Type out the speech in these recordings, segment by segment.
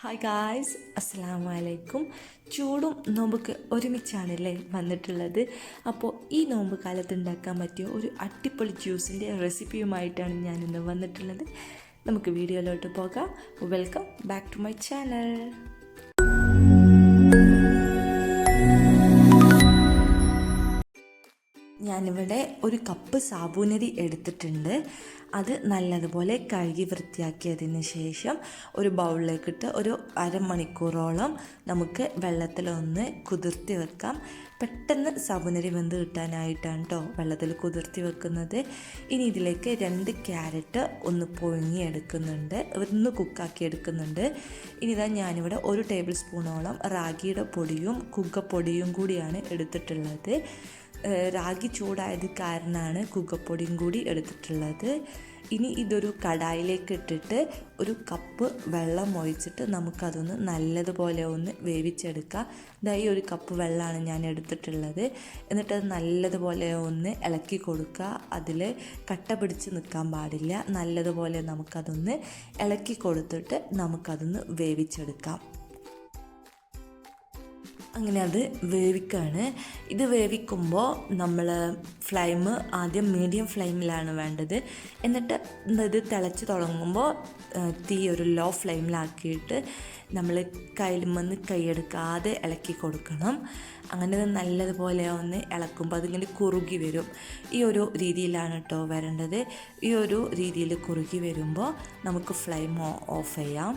Hi guys, അസ്സലാമു അലൈക്കും. ചൂടും നോമ്പൊക്കെ ഒരുമിച്ചാണല്ലേ വന്നിട്ടുള്ളത്. അപ്പോൾ ഈ നോമ്പ് കാലത്ത് ഉണ്ടാക്കാൻ പറ്റിയ ഒരു അടിപൊളി ജ്യൂസിൻ്റെ റെസിപ്പിയുമായിട്ടാണ് ഞാനിന്ന് വന്നിട്ടുള്ളത്. നമുക്ക് വീഡിയോയിലോട്ട് പോകാം. Welcome back to my channel. ഞാനിവിടെ ഒരു കപ്പ് സാബൂനരി എടുത്തിട്ടുണ്ട്. അത് നല്ലതുപോലെ കഴുകി വൃത്തിയാക്കിയതിന് ശേഷം ഒരു ബൗളിലേക്കിട്ട് ഒരു അരമണിക്കൂറോളം നമുക്ക് വെള്ളത്തിലൊന്ന് കുതിർത്തി വെക്കാം. പെട്ടെന്ന് സാബൂനരി വെന്ത് കിട്ടാനായിട്ടാണ് കേട്ടോ വെള്ളത്തിൽ കുതിർത്തി വെക്കുന്നത്. ഇനി ഇതിലേക്ക് 2 ക്യാരറ്റ് ഒന്ന് പുഴുങ്ങിയെടുക്കുന്നുണ്ട്, ഒന്ന് കുക്കാക്കി എടുക്കുന്നുണ്ട്. ഇനി ഇതാ ഞാനിവിടെ 1 ടേബിൾ സ്പൂണോളം റാഗിയുടെ പൊടിയും കുഗ്ഗപ്പൊടിയും കൂടിയാണ് എടുത്തിട്ടുള്ളത്. റാഗി ചൂടായത് കാരണമാണ് കുഗ്ഗപ്പൊടിയും കൂടി എടുത്തിട്ടുള്ളത്. ഇനി ഇതൊരു കടായിലേക്ക് ഇട്ടിട്ട് ഒരു കപ്പ് വെള്ളം ഒഴിച്ചിട്ട് നമുക്കതൊന്ന് നല്ലതുപോലെ ഒന്ന് വേവിച്ചെടുക്കാം. ഇതായി 1 കപ്പ് വെള്ളമാണ് ഞാൻ എടുത്തിട്ടുള്ളത്. എന്നിട്ടത് നല്ലതുപോലെ ഒന്ന് ഇളക്കി കൊടുക്കുക. അതിൽ കട്ട പിടിച്ച് നിൽക്കാൻ പാടില്ല. നല്ലതുപോലെ നമുക്കതൊന്ന് ഇളക്കി കൊടുത്തിട്ട് നമുക്കതൊന്ന് വേവിച്ചെടുക്കാം. അങ്ങനെ അത് വേവിക്കുകയാണ്. ഇത് വേവിക്കുമ്പോൾ നമ്മൾ ഫ്ലെയിം ആദ്യം മീഡിയം ഫ്ലെയിമിലാണ് വേണ്ടത്. എന്നിട്ട് ഇത് തിളച്ച് തുടങ്ങുമ്പോൾ തീ ഒരു ലോ ഫ്ലെയിമിലാക്കിയിട്ട് നമ്മൾ കയ്യിലുമെന്ന് കൈയെടുക്കാതെ ഇളക്കി കൊടുക്കണം. അങ്ങനെ നല്ലതുപോലെ ഒന്ന് ഇളക്കുമ്പോൾ അതിങ്ങനെ കുറുകി വരും. ഈ ഒരു രീതിയിലാണ് കേട്ടോ വരേണ്ടത്. ഈ ഒരു രീതിയിൽ കുറുകി വരുമ്പോൾ നമുക്ക് ഫ്ലെയിം ഓഫ് ചെയ്യാം.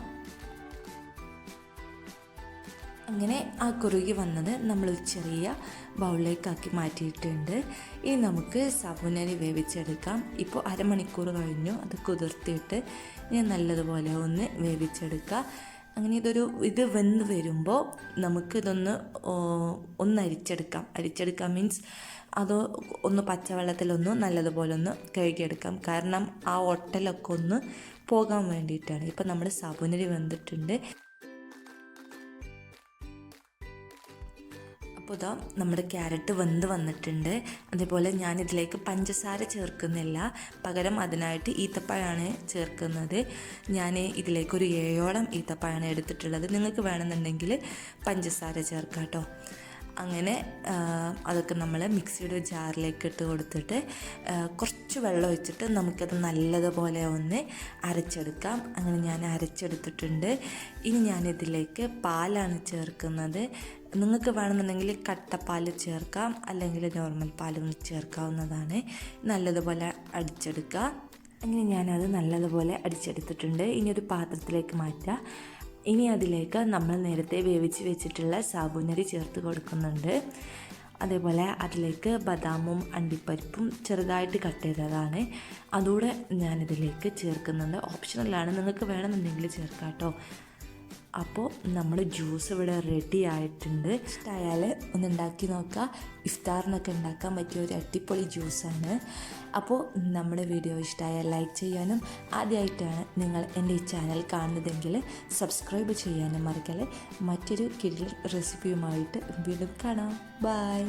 അങ്ങനെ ആ കുറുകി വന്നത് നമ്മൾ ചെറിയ ബൗളിലേക്കാക്കി മാറ്റിയിട്ടുണ്ട്. ഇനി നമുക്ക് സാബൂനരി വേവിച്ചെടുക്കാം. ഇപ്പോൾ അരമണിക്കൂർ കഴിഞ്ഞു. അത് കുതിർത്തിയിട്ട് ഇനി നല്ലതുപോലെ ഒന്ന് വേവിച്ചെടുക്കുക. അങ്ങനെ ഇത് വെന്ത് വരുമ്പോൾ നമുക്കിതൊന്ന് അരിച്ചെടുക്കാം മീൻസ് അത് ഒന്ന് പച്ചവെള്ളത്തിലൊന്ന് നല്ലതുപോലെ ഒന്ന് കഴുകിയെടുക്കാം. കാരണം ആ ഒട്ടലൊക്കെ ഒന്ന് പോകാൻ വേണ്ടിയിട്ടാണ്. ഇപ്പം നമ്മുടെ സാബൂനരി വെന്തിട്ടുണ്ട്. അപ്പോൾ ഇതാ നമ്മുടെ ക്യാരറ്റ് വെന്ത് വന്നിട്ടുണ്ട്. അതേപോലെ ഞാനിതിലേക്ക് പഞ്ചസാര ചേർക്കുന്നില്ല, പകരം അതിനായിട്ട് ഈത്തപ്പഴമാണ് ചേർക്കുന്നത്. ഞാൻ ഇതിലേക്കൊരു 7ഓളം ഈത്തപ്പഴമാണ് എടുത്തിട്ടുള്ളത്. നിങ്ങൾക്ക് വേണമെന്നുണ്ടെങ്കിൽ പഞ്ചസാര ചേർക്കാം കേട്ടോ. അങ്ങനെ അതൊക്കെ നമ്മൾ മിക്സിയുടെ ജാറിലേക്ക് ഇട്ട് കൊടുത്തിട്ട് കുറച്ച് വെള്ളം ഒഴിച്ചിട്ട് നമുക്കത് നല്ലതുപോലെ ഒന്ന് അരച്ചെടുക്കാം. അങ്ങനെ ഞാൻ അരച്ചെടുത്തിട്ടുണ്ട്. ഇനി ഞാനിതിലേക്ക് പാലാണ് ചേർക്കുന്നത്. നിങ്ങൾക്ക് വേണമെന്നുണ്ടെങ്കിൽ കട്ടപ്പാൽ ചേർക്കാം, അല്ലെങ്കിൽ നോർമൽ പാലും ചേർക്കാവുന്നതാണ്. നല്ലതുപോലെ അടിച്ചെടുക്കുക. അങ്ങനെ ഞാനത് നല്ലതുപോലെ അടിച്ചെടുത്തിട്ടുണ്ട്. ഇനി ഒരു പാത്രത്തിലേക്ക് മാറ്റാം. ഇനി അതിലേക്ക് നമ്മൾ നേരത്തെ വേവിച്ച് വെച്ചിട്ടുള്ള സാബൂനരി ചേർത്ത് കൊടുക്കുന്നുണ്ട്. അതേപോലെ അതിലേക്ക് ബദാമും അണ്ടിപ്പരിപ്പും ചെറുതായിട്ട് കട്ട് ചെയ്തതാണ്, അതുകൂടെ ഞാനിതിലേക്ക് ചേർക്കുന്നുണ്ട്. ഓപ്ഷണലാണ്, നിങ്ങൾക്ക് വേണമെന്നുണ്ടെങ്കിൽ ചേർക്കാം കേട്ടോ. അപ്പോൾ നമ്മൾ ജ്യൂസ് ഇവിടെ റെഡി ആയിട്ടുണ്ട്. ഇഷ്ടമായാൽ ഒന്ന് ഉണ്ടാക്കി നോക്കുക. ഇഫ്താറിനൊക്കെ ഉണ്ടാക്കാൻ പറ്റിയ ഒരു അടിപൊളി ജ്യൂസാണ്. അപ്പോൾ നമ്മുടെ വീഡിയോ ഇഷ്ടമായാൽ ലൈക്ക് ചെയ്യാനും, ആദ്യമായിട്ടാണ് നിങ്ങൾ എൻ്റെ ഈ ചാനൽ കാണുന്നതെങ്കിൽ സബ്സ്ക്രൈബ് ചെയ്യാനും മറക്കല്ലേ. മറ്റൊരു കിടിലൻ റെസിപ്പിയുമായിട്ട് വീണ്ടും കാണാം. ബൈ.